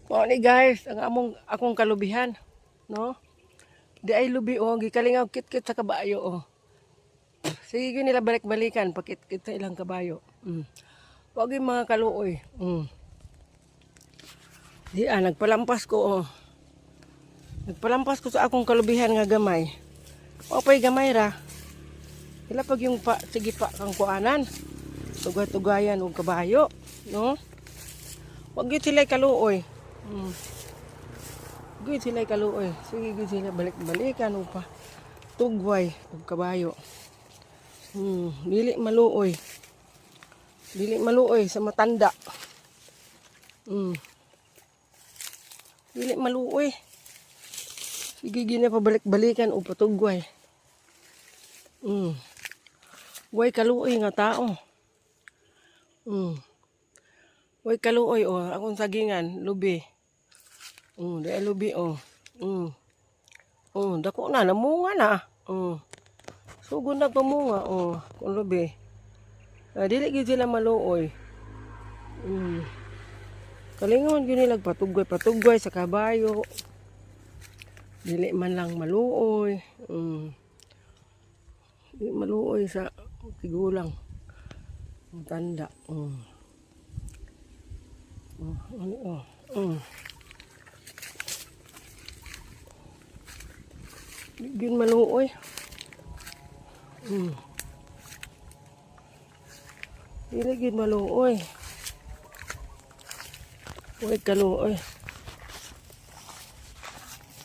Mo ni guys, ang akong kalubihan, no? Di ay lubi gikalingaw kit-kit sa kabayo Sige nila balik-balikan pakit-kit sa ilang kabayo. Wag yung mga kaluoy. Di nagpalampas ko Nagpalampas ko sa akong kalubihan nga gamay. O pa'y gamay ra. Ila pag yung sige pa kang kuanan. Tugay-tugayan og kabayo, no? Wag gyud sila kaluoy. Good sila kaluoy. Sige good sila balik-balikan o pa. Tugway og kabayo. Dili maluoy. Dili maluoy sa matanda. Dili maluoy. Sige gina pa balik-balikan o patugway. Way kaluoy nga tao. Way kaluoy akong sagingan lubi. Di ay lubi dako na namunga na. Sugod na pamunga kung lubi. Dili gyud sila maluoy. Kalingon gyud nila patugway sa kabayo. Dili man lang maluoy. Dili maluoy sa tigulang. Tanda. Dili maluoy. Dili gyud maluoy. Way kaluoy.